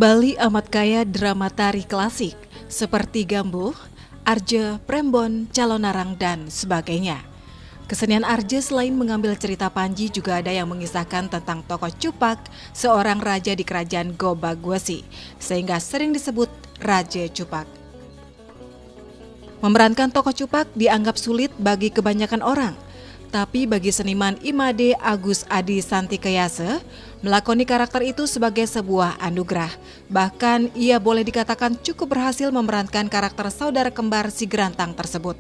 Bali amat kaya drama tari klasik seperti Gambuh, Arje, Prembon, Calonarang, dan sebagainya. Kesenian Arje selain mengambil cerita Panji juga ada yang mengisahkan tentang tokoh Cupak, seorang raja di kerajaan Gobagwesi, sehingga sering disebut Raja Cupak. Memerankan tokoh Cupak dianggap sulit bagi kebanyakan orang. Tapi bagi seniman Imade Agus Adi Santikeyase, melakoni karakter itu sebagai sebuah anugerah. Bahkan ia boleh dikatakan cukup berhasil memerankan karakter saudara kembar si Gerantang tersebut.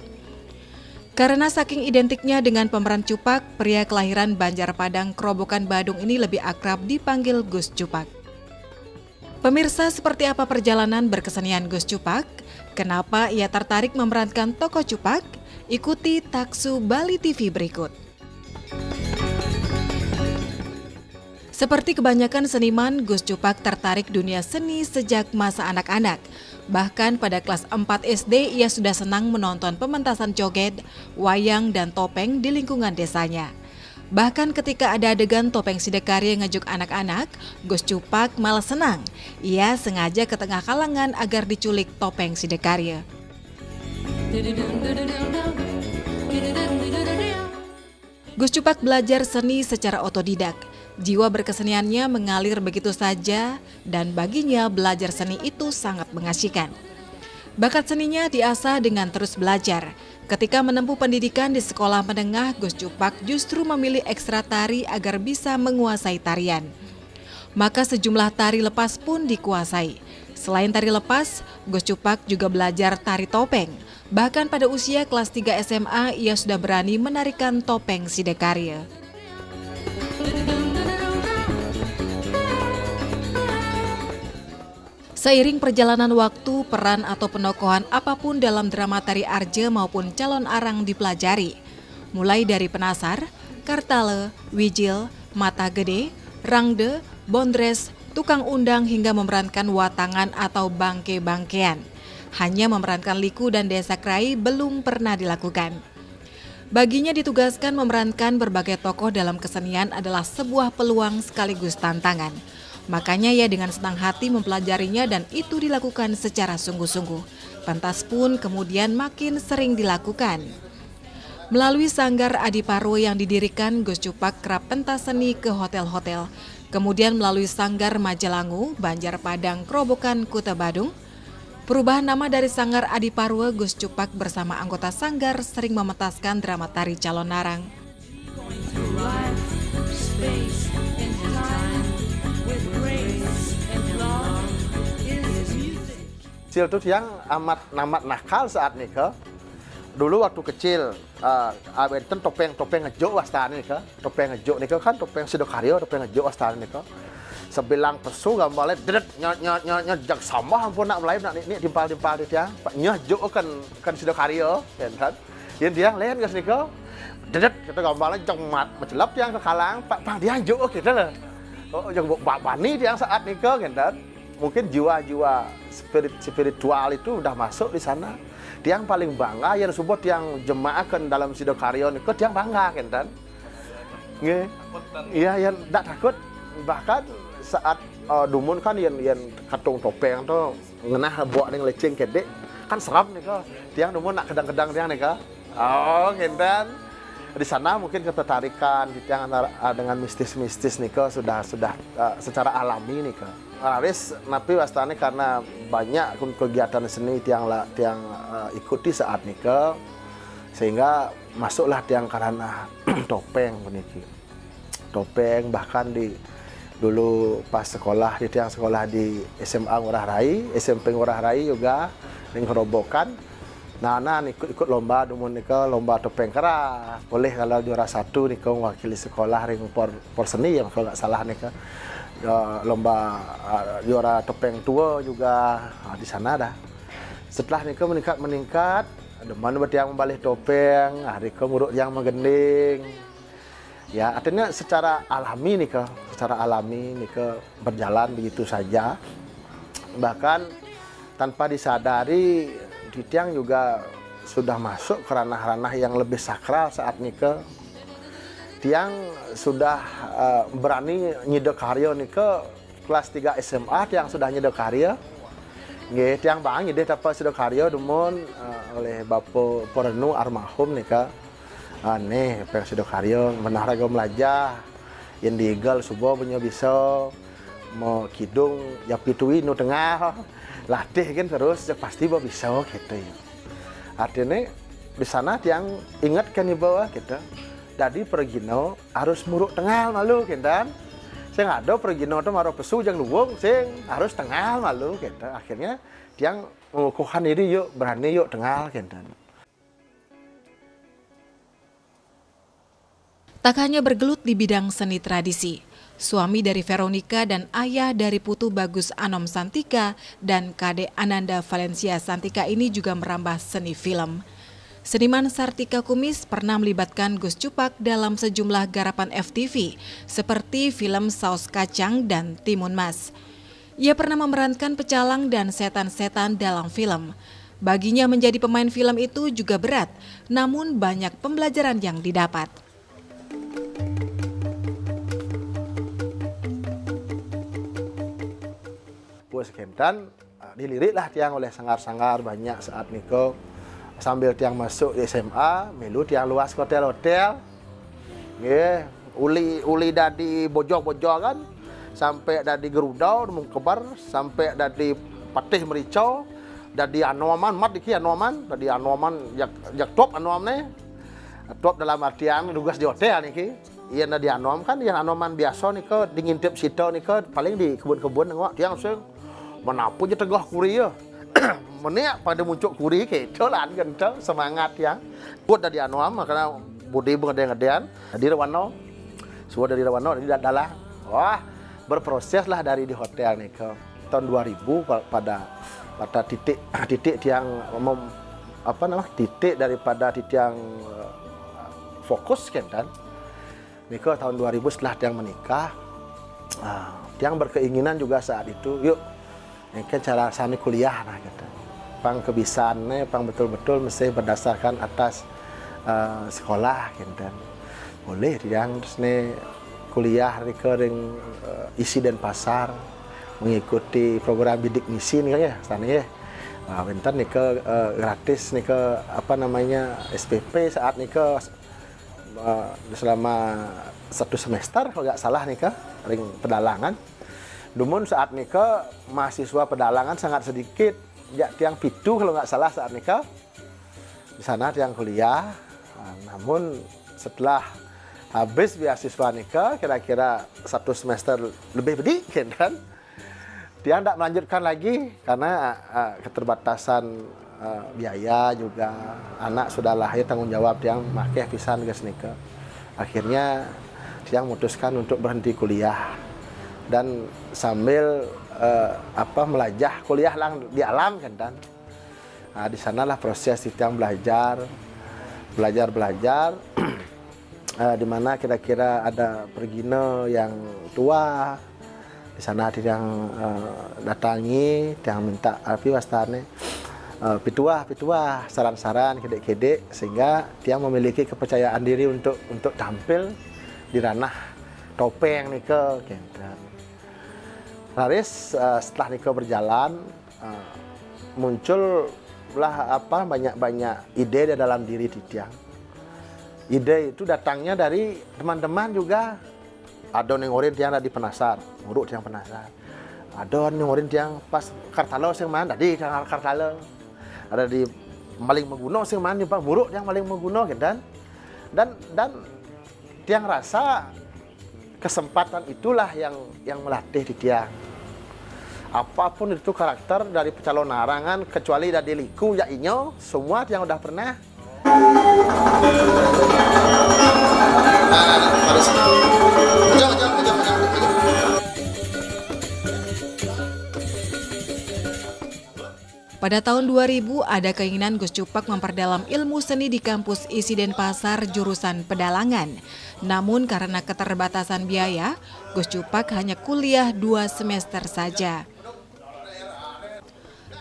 Karena saking identiknya dengan pemeran Cupak, pria kelahiran Banjarpadang, Kerobokan Badung ini lebih akrab dipanggil Gus Cupak. Pemirsa, seperti apa perjalanan berkesenian Gus Cupak? Kenapa ia tertarik memerankan tokoh Cupak? Ikuti Taksu Bali TV berikut. Seperti kebanyakan seniman, Gus Cupak tertarik dunia seni sejak masa anak-anak. Bahkan pada kelas 4 SD ia sudah senang menonton pementasan joget, wayang, dan topeng di lingkungan desanya. Bahkan ketika ada adegan topeng Sidakarya ngejuk anak-anak, Gus Cupak malah senang. Ia sengaja ke tengah kalangan agar diculik topeng Sidakarya. Gus Cupak belajar seni secara otodidak. Jiwa berkeseniannya mengalir begitu saja dan baginya belajar seni itu sangat mengasyikan. Bakat seninya diasah dengan terus belajar. Ketika menempuh pendidikan di sekolah menengah, Gus Cupak justru memilih ekstra tari agar bisa menguasai tarian. Maka sejumlah tari lepas pun dikuasai. Selain tari lepas, Gus Cupak juga belajar tari topeng. Bahkan pada usia kelas 3 SMA, ia sudah berani menarikan topeng Sidakarya. Seiring perjalanan waktu, peran atau penokohan apapun dalam drama tari Arje maupun Calon Arang dipelajari. Mulai dari Penasar, Kartale, Wijil, Mata Gede, Rangde, Bondres, Tukang Undang hingga memerankan Watangan atau Bangke-Bangkean. Hanya memerankan Liku dan Desa Krai belum pernah dilakukan. Baginya ditugaskan memerankan berbagai tokoh dalam kesenian adalah sebuah peluang sekaligus tantangan. Makanya ia dengan senang hati mempelajarinya dan itu dilakukan secara sungguh-sungguh. Pentas pun kemudian makin sering dilakukan. Melalui Sanggar Adiparwo yang didirikan, Gus Cupak kerap pentas seni ke hotel-hotel. Kemudian melalui Sanggar Majalangu, Banjarpadang, Kerobokan, Kuta Badung. Perubahan nama dari Sanggar Adiparwo, Gus Cupak bersama anggota Sanggar sering mementaskan drama tari Calonarang. Kecil tuh yang amat nakal saat nih ke. Dulu waktu kecil, itu topeng ngejuk wastan nih ke. Topeng ngejuk nih ke kan topeng Sidakarya, topeng ngejuk wastan nih ke. Sebilang pesu gambarnya dedet nyot jak sama ampun nak melayu nak ni timpal di tiang. Nyah juk kan Sidakarya kan. Yang dia lain ke sini ke. Dedet kita gambarnya jak mat mencelap tiang ke kalang, pak dia juk gitu lah. Oh yang bani tiang saat nih ke kan. Mungkin jiwa-jiwa spiritual itu udah masuk di sana. Tiang paling bangga yang sebut yang jemaah kan dalam Sidakarya niku tiang bangga kan. Nggih. Iya yang tidak takut. Bahkan saat dumun kan yang katung topeng tuh ngenah buat dengan lecing kedek kan seram nih kok. Tiang dumun nak kedang-kedang tiang nih kok. Oh, kan. Di sana mungkin ketertarikan tiang dengan mistis-mistis nih kok sudah secara alami nih kok. Laris napi wastane karena banyak kegiatan seni tiang ikuti saat nika sehingga masuklah tiang karena topeng beniki. Topeng bahkan dulu pas sekolah di tiang sekolah di SMA Ngurah Rai, SMP Ngurah Rai juga ning Kerobokan. Nah ikut lomba dumun nika lomba topeng keras. Boleh kalau juara 1 nika mewakili sekolah ring por seni yang kalau nggak salah nika. Lomba juara topeng tua juga di sana dah. Setelah nika meningkat, deman yang membalik topeng, hari ke muruk yang menggending. Ya, artinya secara alami nika berjalan begitu saja. Bahkan tanpa disadari di tiang juga sudah masuk ke ranah-ranah yang lebih sakral saat nika. Tiang sudah berani nyidek karya nika kelas 3 SMA tiang sudah nyedo karya. Nggih, tiang bang ide dapat sudah karya dumun oleh Bapak Porenu almarhum nika. Aneh pengen sudah karya menaraga melajah. Yang diigal subuh punya bisa mau kidung ya pitui nu tengah latih kan terus ya pasti bisa gitu ya. Artinya di sana tiang ingatkan di bawah kita. Jadi pergino harus muruk tengah malu kan. Saya nggak ada pergino itu marah pesu jangan luwung, sing harus tengah malu gitu. Akhirnya tiang mengukuhkan diri yuk berani yuk tengah gitu. Tak hanya bergelut di bidang seni tradisi, suami dari Veronica dan ayah dari putu Bagus Anom Santika dan Kade Ananda Valencia Santika ini juga merambah seni film. Seniman Sartika Kumis pernah melibatkan Gus Cupak dalam sejumlah garapan FTV seperti film Saus Kacang dan Timun Mas. Ia pernah memerankan pecalang dan setan-setan dalam film. Baginya menjadi pemain film itu juga berat, namun banyak pembelajaran yang didapat. Bos Kentan diliriklah tiang oleh sangar-sangar banyak saat niko. Sambil tiang masuk di SMA, melu tiang luas ke hotel-hotel. Nggih, uli dari bojong-bojong kan sampai dari gerudau mung kebar sampai dari patih mericau dari anoman mat iki anoman dari anoman jak top anoman top dalam artian tugas di hotel niki. Iya di anom kan yang anoman biasa niko dingintip situ niko paling di kebun-kebun nengok tiang sing menapu je tegah kuri ya. Meniak pada muncul kuri gitu lah kan semangat yang buat dari anom karena budi bengedean dari Rawano semua dari Rawano dari dalah wah berproses lah dari di hotel nih ke tahun 2000 pada titik yang titik daripada titik yang fokus kan nih ke tahun 2000 setelah yang menikah yang berkeinginan juga saat itu yuk ini kan cara sana kuliah nah gitu. Pang kebisaannya, pang betul-betul mesti berdasarkan atas sekolah gitu. Boleh yang terus nih kuliah recurring isi dan pasar mengikuti program bidik misi nih ya sana ya. Bentar nih ke gratis nih ke SPP saat nih ke selama 1 semester kalau nggak salah nih ke ring pedalangan. Namun saat nikah mahasiswa pedalangan sangat sedikit, ya tiang pitu kalau nggak salah saat nikah di sana tiang kuliah. Namun setelah habis beasiswa nikah kira-kira 1 semester lebih sedikit kan, tiang tidak melanjutkan lagi karena keterbatasan biaya juga anak sudah lahir tanggung jawab tiang makai pisan guys nikah. Akhirnya tiang memutuskan untuk berhenti kuliah. Dan sambil melajah kuliah lang di alam kan di sanalah proses yang belajar di mana kira-kira ada pergino yang tua di sana yang datangi yang minta api wastane pituah saran-saran kedek-kedek sehingga dia memiliki kepercayaan diri untuk tampil di ranah topeng nih ke Laris setelah nikah berjalan muncullah banyak ide di dalam diri Titiang. Ide itu datangnya dari teman-teman juga. Ada yang orang yang tadi penasar, muruk yang penasar. Ada yang orang yang pas Kartalo sing mana tadi Kartalo. Ada di maling mengguno sing mana Pak muruk yang maling mengguno gitu dan tiang rasa kesempatan itulah yang melatih Titiang. Apapun itu karakter dari pecalon narangan kecuali dari liku ya inyo semua yang udah pernah. Pada tahun 2000 ada keinginan Gus Cupak memperdalam ilmu seni di kampus ISI Denpasar jurusan pedalangan. Namun karena keterbatasan biaya, Gus Cupak hanya kuliah 2 semester saja.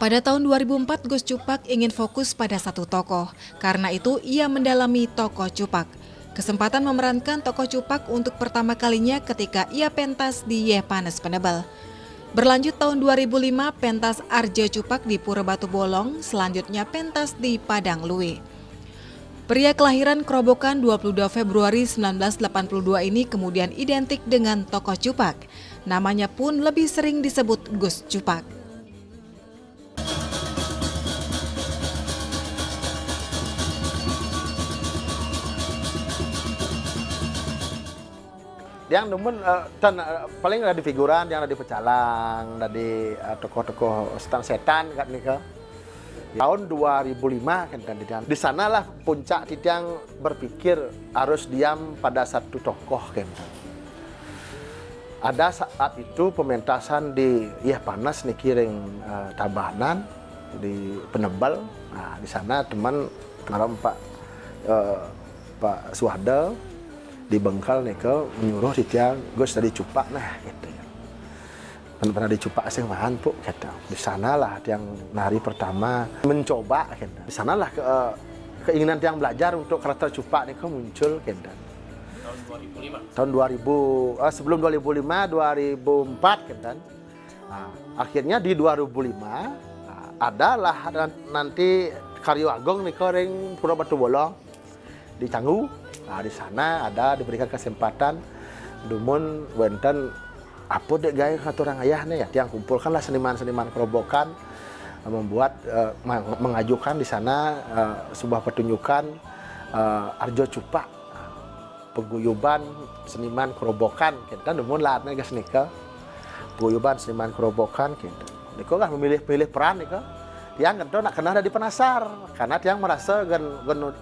Pada tahun 2004 Gus Cupak ingin fokus pada satu tokoh. Karena itu ia mendalami tokoh Cupak. Kesempatan memerankan tokoh Cupak untuk pertama kalinya ketika ia pentas di Ye Panes Penebel. Berlanjut tahun 2005, pentas Arja Cupak di Pura Batu Bolong, selanjutnya pentas di Padang Luwe. Pria kelahiran Kerobokan 22 Februari 1982 ini kemudian identik dengan tokoh Cupak. Namanya pun lebih sering disebut Gus Cupak. Yang nemen paling ada di figuran, yang ada di pecalang, dari tokoh-tokoh setan kan nih. Tahun 2005 kan di sanalah puncak titiang berpikir harus diam pada satu tokoh kan. Ada saat itu pementasan di panas nih kiring Tabanan di Penebal. Nah, di sana teman ngaram Pak Suhada di Bengkal nih menyuruh titiang Gus dari Cupak nah gitu ya. Pernah dicupak sih mahan pu kata. Di sanalah yang nari pertama mencoba kata. Di sanalah keinginan yang belajar untuk karakter Cupak nih muncul kata. Tahun 2000 sebelum 2005 2004 kata. Nah, akhirnya di 2005 adalah nanti Karyo Agong nih ring Pura Batu Bolong di Canggu. Nah, di sana ada diberikan kesempatan dumun wenten apa dek gaya kata orang ayahnya ya, yang kumpulkanlah seniman-seniman Kerobokan membuat mengajukan di sana sebuah pertunjukan Arja Cupak, paguyuban seniman Kerobokan kita dumun latnya guys nika paguyuban seniman Kerobokan kita niko kan memilih peran nika tiang kan nak kena ada di penasar karena tiang merasa gen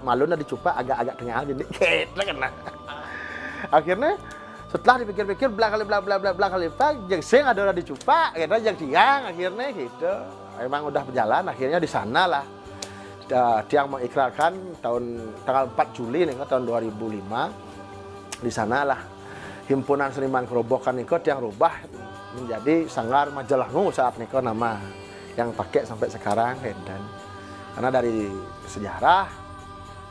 malu na dicupak agak tengah gini kita kena akhirnya setelah dipikir-pikir bla kali yang sing ada dicupak kita yang tiang akhirnya gitu memang udah berjalan akhirnya di sana lah tiang mengikrarkan tanggal 4 Juli nih tahun 2005 di sanalah himpunan seniman Kerobokan nih tiang rubah menjadi Sanggar Majalangu saat nih nama yang pakai sampai sekarang dan karena dari sejarah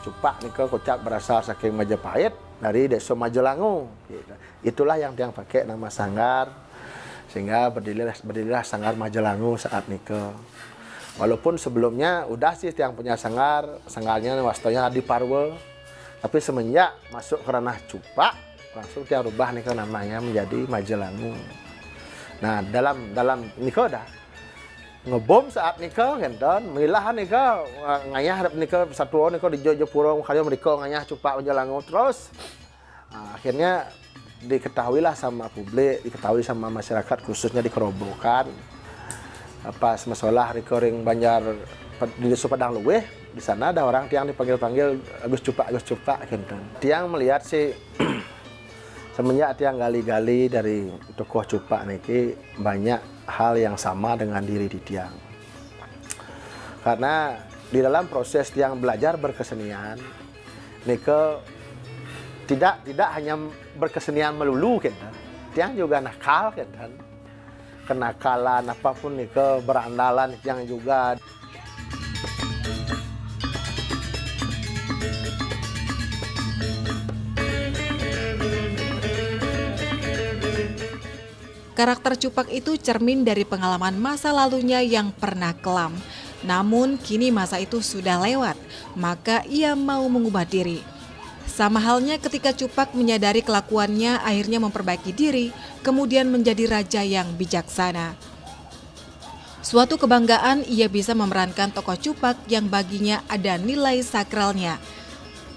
Cupak nih kocak berasal saking Majapahit dari Desa Majalangu gitu. Itulah yang pakai nama Sanggar sehingga berdirilah Sanggar Majalangu saat nih walaupun sebelumnya udah sih yang punya sanggarnya wastanya di Parwel tapi semenjak masuk ke ranah Cupak langsung tiang rubah nih namanya menjadi Majalangu. Nah dalam niko dah ngebom saat nikah kan milahan nikah ngayah harap nikah satu nikah di Jogja kali mereka ngayah Cupak Majalangu terus akhirnya diketahuilah sama publik diketahui sama masyarakat khususnya di Kerobokan pas masalah recurring Banjar di Desa Padang Luwe di sana ada orang tiang dipanggil Gus Cupak kan tiang melihat sih semenjak tiang gali-gali dari tokoh Cupak niki banyak hal yang sama dengan diri di tiang. Karena di dalam proses tiang belajar berkesenian, nike tidak hanya berkesenian melulu kan. Tiang juga nakal kan. Kenakalan apapun nike berandalan yang juga Karakter Cupak itu cermin dari pengalaman masa lalunya yang pernah kelam. Namun kini masa itu sudah lewat, maka ia mau mengubah diri. Sama halnya ketika Cupak menyadari kelakuannya akhirnya memperbaiki diri, kemudian menjadi raja yang bijaksana. Suatu kebanggaan ia bisa memerankan tokoh Cupak yang baginya ada nilai sakralnya.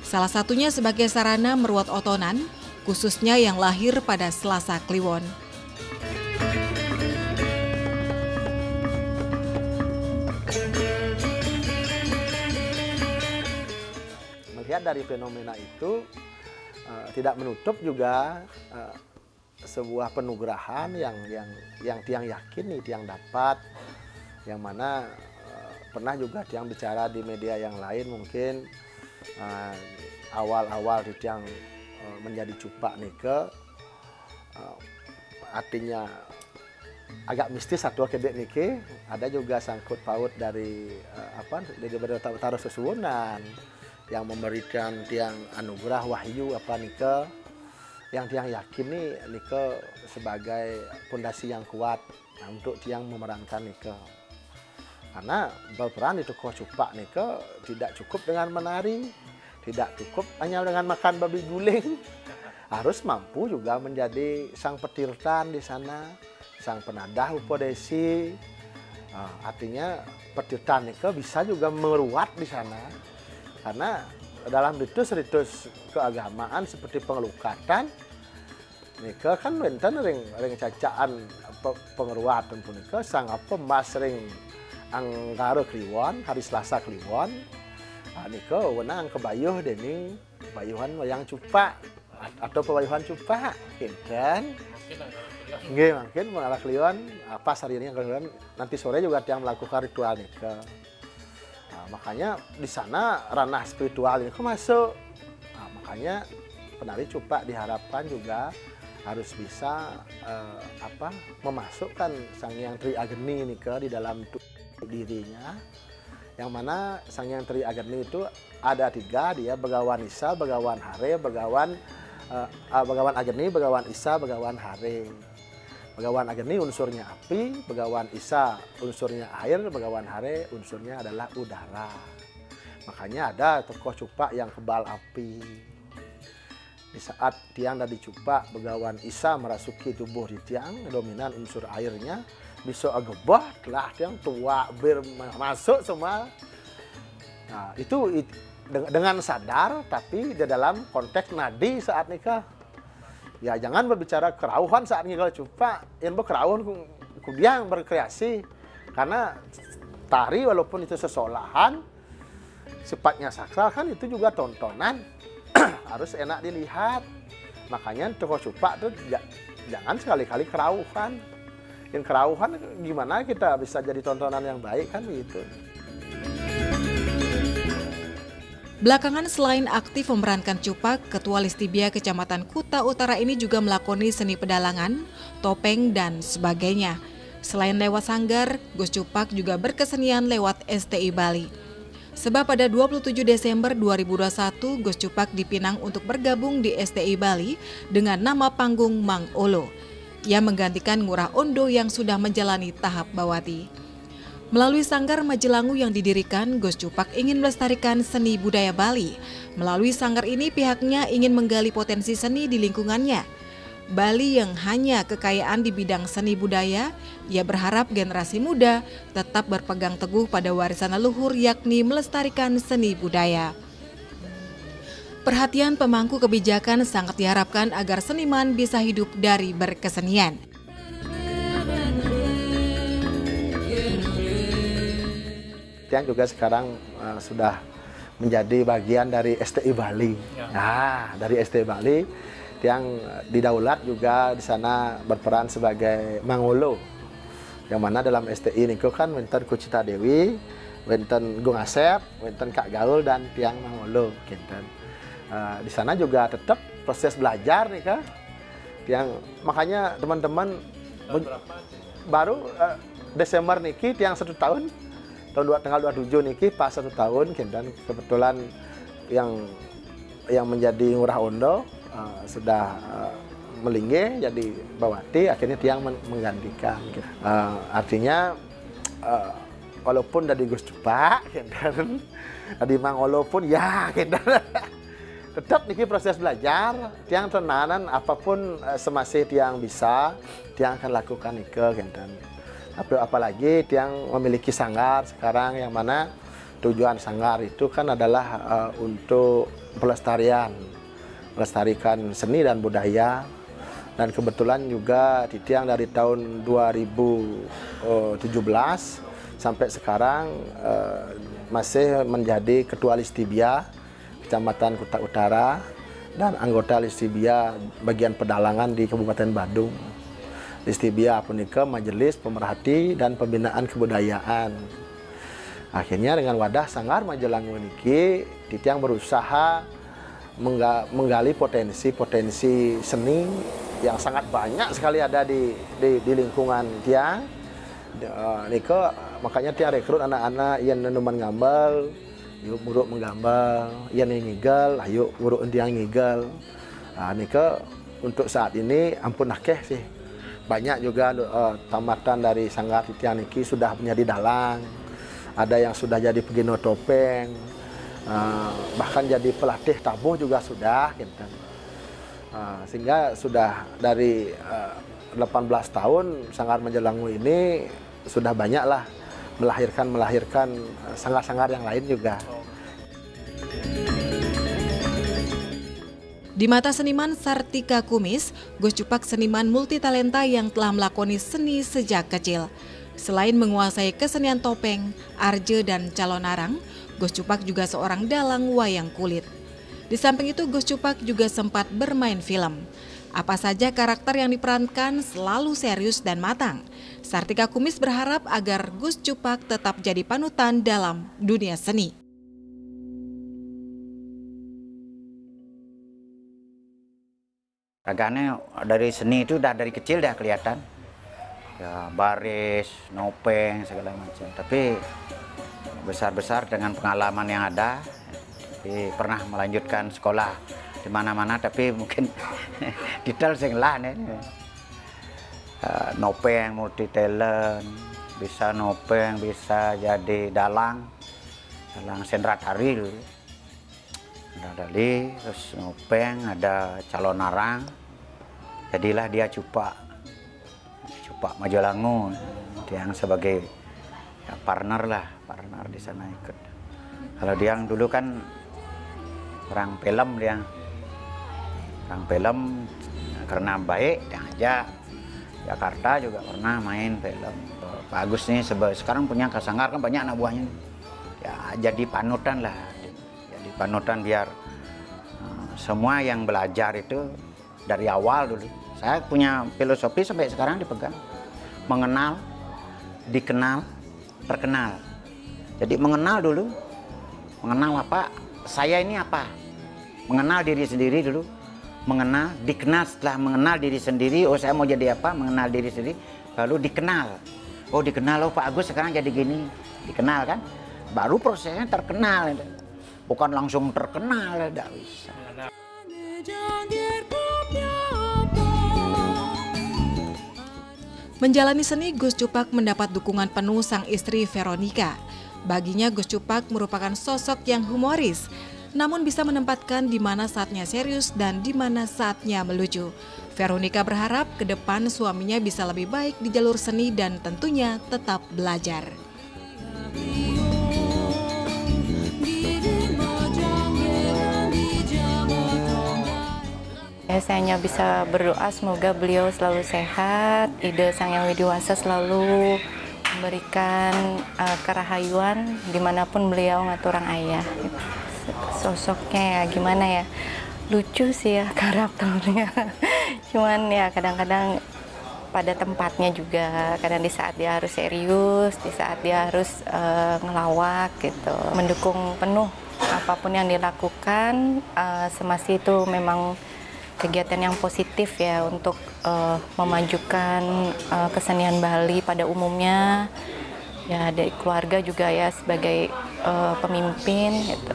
Salah satunya sebagai sarana meruat otonan, khususnya yang lahir pada Selasa Kliwon. Melihat dari fenomena itu tidak menutup juga sebuah penugrahan yang tiang yakin nih tiang dapat, yang mana pernah juga tiang bicara di media yang lain mungkin awal-awal tiang menjadi Cupak nih artinya agak mistis satu kedek niki ada juga sangkut paut dari dari Taruh Susuwunan yang memberikan tiang anugerah wahyu yang tiang yakin nih sebagai pondasi yang kuat untuk tiang memerankan nike. Karena berperan di tokoh cupak nike tidak cukup dengan menari, tidak cukup hanya dengan makan babi guling, harus mampu juga menjadi sang petirtan di sana, sang penadah upodesi. Artinya petirtan nike bisa juga meruat di sana, karena dalam ritus-ritus keagamaan seperti pengelukatan nike kan wenten ring cacaan pengeruatan pun nike sang apa mas ring anggara kliwon hari Selasa kliwon nike wenang kebayuh dening bayuhan wayang cupak atau pebayuhan cupak kinten nggih mungkin mengarah kliwon pas hari ini yang kliwon nanti sore juga yang melakukan ritual nike. Makanya di sana ranah spiritual ini masuk. Makanya penari cupak diharapkan juga harus bisa memasukkan sang yang Tri Ageni ini di dalam dirinya. Yang mana sang yang Tri Ageni itu ada 3, dia Begawan Isa, Begawan Hare, Begawan Ageni, Begawan Isa, Begawan Hare. Begawan Ageni unsurnya api, Begawan Isa unsurnya air, Begawan Hare unsurnya adalah udara. Makanya ada tokoh cupak yang kebal api. Di saat tiang dari cupak, Begawan Isa merasuki tubuh di tiang, dominan unsur airnya, bisa agebah lah tiang tua bir masuk semua. Nah, itu dengan sadar tapi di dalam konteks nadi saat nikah. Ya jangan berbicara kerauhan saat ngigal cupak, yang berkerauhan kudiang berkreasi. Karena tari walaupun itu sesolahan, sifatnya sakral kan itu juga tontonan, harus enak dilihat. Makanya tokoh cupak tuh jangan sekali-kali kerauhan. Yang kerauhan gimana kita bisa jadi tontonan yang baik kan gitu. Belakangan selain aktif memerankan cupak, Ketua Listibia Kecamatan Kuta Utara ini juga melakoni seni pedalangan, topeng, dan sebagainya. Selain lewat sanggar, Gus Cupak juga berkesenian lewat STI Bali. Sebab pada 27 Desember 2021, Gus Cupak dipinang untuk bergabung di STI Bali dengan nama panggung Mang Olo. Ia menggantikan Ngurah Ondo yang sudah menjalani tahap bawati. Melalui sanggar Majelangu yang didirikan, Gus Cupak ingin melestarikan seni budaya Bali. Melalui sanggar ini pihaknya ingin menggali potensi seni di lingkungannya. Bali yang hanya kekayaan di bidang seni budaya, ia berharap generasi muda tetap berpegang teguh pada warisan leluhur yakni melestarikan seni budaya. Perhatian pemangku kebijakan sangat diharapkan agar seniman bisa hidup dari berkesenian. Yang juga sekarang sudah menjadi bagian dari STI Bali. Nah, dari STI Bali yang didaulat juga di sana berperan sebagai Mangolo. Yang mana dalam STI ini kan wenten Kucita Dewi, wenten Gung Asep, wenten Kak Gaul dan tiang Mangolo kinten. Di sana juga tetap proses belajar nih kan. Yang makanya teman-teman baru Desember niki tiang 1 tahun tanggal 27 niki pas 1 tahun dan kebetulan yang menjadi Ngurah Ondo sudah melinggih jadi bawati, akhirnya tiang menggantikan. Artinya walaupun dari Gus Cupak dan di Mangolo pun ya tetap niki proses belajar, tiang tenanan apapun semasih tiang bisa, tiang akan lakukan nike kinten. Apalagi tiang memiliki sanggar sekarang yang mana tujuan sanggar itu kan adalah untuk melestarikan seni dan budaya. Dan kebetulan juga di tiang dari tahun 2017 sampai sekarang masih menjadi Ketua Listibia Kecamatan Kuta Utara dan anggota Listibia bagian pedalangan di Kabupaten Badung. Listibia punika Majelis Pemerhati dan Pembinaan Kebudayaan. Akhirnya dengan wadah sanggar Majelangu niki tiang berusaha menggali potensi seni yang sangat banyak sekali ada di lingkungan tiang. Nika makanya tiang rekrut anak-anak yang nenuman ngambal, yuk buruk menggambal, yang ngigel, ayo buruk tiang ngigel. Nika untuk saat ini ampun akeh sih. banyak juga tamatan dari Sanggar Titian Niki sudah menjadi dalang, ada yang sudah jadi pegino topeng, bahkan jadi pelatih tabuh juga sudah gitu. Sehingga sudah dari 18 tahun Sanggar Majalangu ini sudah banyaklah melahirkan sanggar-sanggar yang lain juga. Di mata seniman Sartika Kumis, Gus Cupak seniman multitalenta yang telah melakoni seni sejak kecil. Selain menguasai kesenian topeng, arje, dan calon arang, Gus Cupak juga seorang dalang wayang kulit. Di samping itu, Gus Cupak juga sempat bermain film. Apa saja karakter yang diperankan selalu serius dan matang. Sartika Kumis berharap agar Gus Cupak tetap jadi panutan dalam dunia seni. Raganya dari seni itu udah dari kecil dah kelihatan. Ya, baris, nopeng, segala macam. Tapi besar-besar dengan pengalaman yang ada, tapi pernah melanjutkan sekolah di mana-mana, tapi mungkin detail sing lah nih. Nopeng, multi talent, bisa nopeng, bisa jadi dalang sendratari dulu. Dari terus nopeng, ada calon arang, jadilah dia Cupak Majalangu, dia yang sebagai ya, partner di sana ikut. Kalau dia yang dulu kan orang film, karena baik dia ngajak. Jakarta juga pernah main film. Pak Agus nih sekarang punya Sanggar kan banyak anak buahnya, ya jadi panutan lah. Panutan biar semua yang belajar itu dari awal dulu. Saya punya filosofi sampai sekarang dipegang. Mengenal, dikenal, terkenal. Jadi mengenal dulu. Mengenal apa? Saya ini apa? Mengenal diri sendiri dulu. Mengenal, dikenal. Setelah mengenal diri sendiri, oh saya mau jadi apa? Mengenal diri sendiri. Lalu dikenal. Oh dikenal, oh Pak Agus sekarang jadi gini. Dikenal kan? Baru prosesnya terkenal. Bukan langsung terkenal, tidak bisa. Menjalani seni, Gus Cupak mendapat dukungan penuh sang istri Veronica. Baginya Gus Cupak merupakan sosok yang humoris, namun bisa menempatkan di mana saatnya serius dan di mana saatnya melucu. Veronica berharap ke depan suaminya bisa lebih baik di jalur seni dan tentunya tetap belajar. Saya hanya bisa berdoa semoga beliau selalu sehat, ide Sang Yang Widi Wasa selalu memberikan kerahayuan dimanapun beliau ngaturang ayah. Sosoknya ya gimana ya, lucu sih ya karakternya. Cuman ya kadang-kadang pada tempatnya juga, kadang di saat dia harus serius, di saat dia harus ngelawak gitu. Mendukung penuh apapun yang dilakukan, semasa itu memang kegiatan yang positif ya untuk memajukan kesenian Bali pada umumnya, ya dari keluarga juga ya sebagai pemimpin gitu.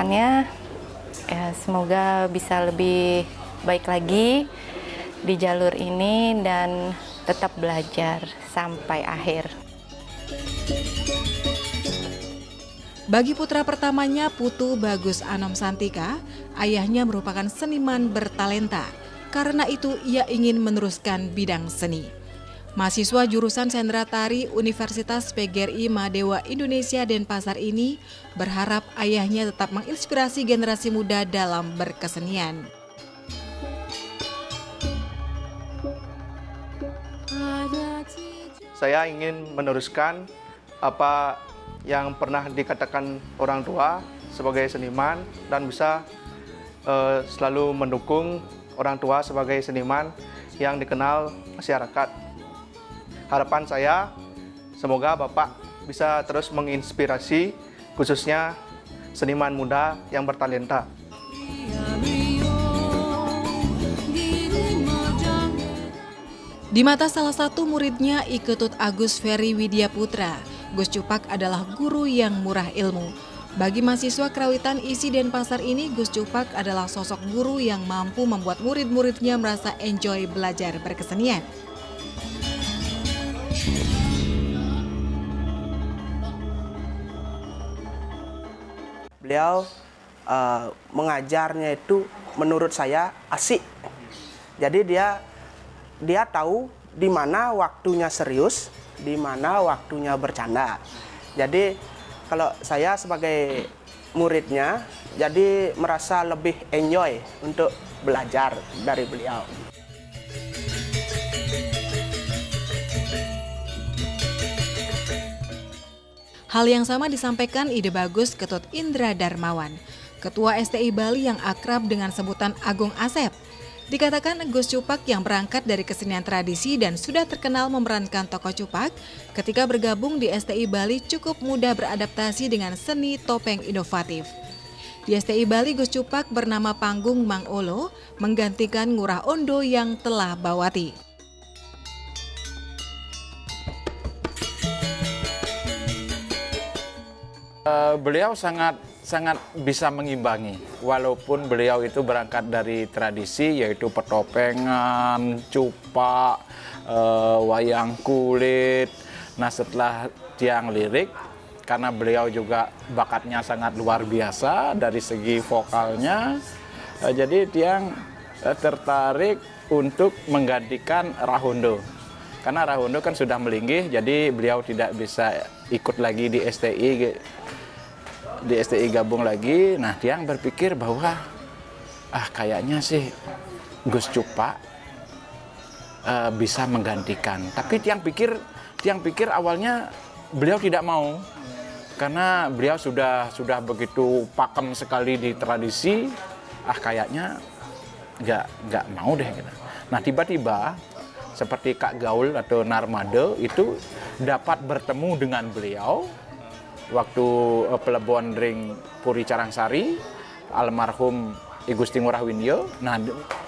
Ya semoga bisa lebih baik lagi di jalur ini dan tetap belajar sampai akhir. Bagi putra pertamanya, Putu Bagus Anom Santika, ayahnya merupakan seniman bertalenta. Karena itu ia ingin meneruskan bidang seni. Mahasiswa jurusan Sendra Tari Universitas PGRI Mahdewa Indonesia Denpasar ini berharap ayahnya tetap menginspirasi generasi muda dalam berkesenian. Saya ingin meneruskan apa yang pernah dikatakan orang tua sebagai seniman dan bisa selalu mendukung orang tua sebagai seniman yang dikenal masyarakat. Harapan saya, semoga Bapak bisa terus menginspirasi khususnya seniman muda yang bertalenta. Di mata salah satu muridnya, Iketut Agus Ferry Widya Putra, Gus Cupak adalah guru yang murah ilmu. Bagi mahasiswa Kerawitan ISI Denpasar ini, Gus Cupak adalah sosok guru yang mampu membuat murid-muridnya merasa enjoy belajar berkesenian. Beliau mengajarnya itu menurut saya asik. Jadi dia tahu di mana waktunya serius, di mana waktunya bercanda. Jadi kalau saya sebagai muridnya, jadi merasa lebih enjoy untuk belajar dari beliau. Hal yang sama disampaikan ide bagus Ketut Indra Darmawan, Ketua STI Bali yang akrab dengan sebutan Agung Asep. Dikatakan Gus Cupak yang berangkat dari kesenian tradisi dan sudah terkenal memerankan tokoh Cupak, ketika bergabung di STI Bali cukup mudah beradaptasi dengan seni topeng inovatif. Di STI Bali, Gus Cupak bernama panggung Mang Olo, menggantikan Ngurah Ondo yang telah bawati. Beliau sangat bisa mengimbangi, walaupun beliau itu berangkat dari tradisi yaitu petopengan, cupak, wayang kulit. Nah setelah tiang lirik, karena beliau juga bakatnya sangat luar biasa dari segi vokalnya, jadi tiang tertarik untuk menggantikan Rahondo. Karena Rahondo kan sudah melinggih, jadi beliau tidak bisa ikut lagi di STI gabung lagi. Nah, Tiang berpikir bahwa kayaknya sih Gus Cupak bisa menggantikan. Tapi Tiang pikir awalnya beliau tidak mau, karena beliau sudah begitu pakem sekali di tradisi. Kayaknya nggak mau deh gitu. Nah, tiba-tiba seperti Kak Gaul atau Narmada itu dapat bertemu dengan beliau waktu Plebon Ring Puri Carangsari, almarhum I Gusti Ngurah Winyo. Nah,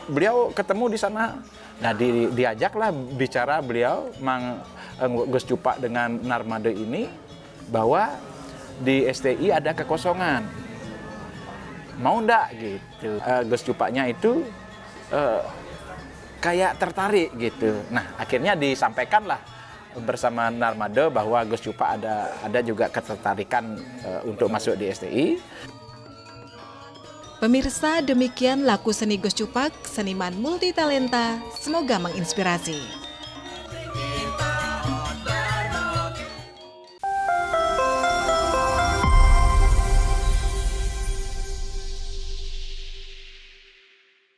beliau ketemu di sana. Nah, diajaklah bicara beliau, Gus Cupak dengan Narmada ini, bahwa di STI ada kekosongan. Mau ndak gitu. Gus Cupaknya itu kayak tertarik gitu. Nah, akhirnya disampaikanlah bersama Narmada bahwa Gus Cupak ada juga ketertarikan untuk masuk di STI. Pemirsa, demikian laku seni Gus Cupak, seniman multitalenta, semoga menginspirasi.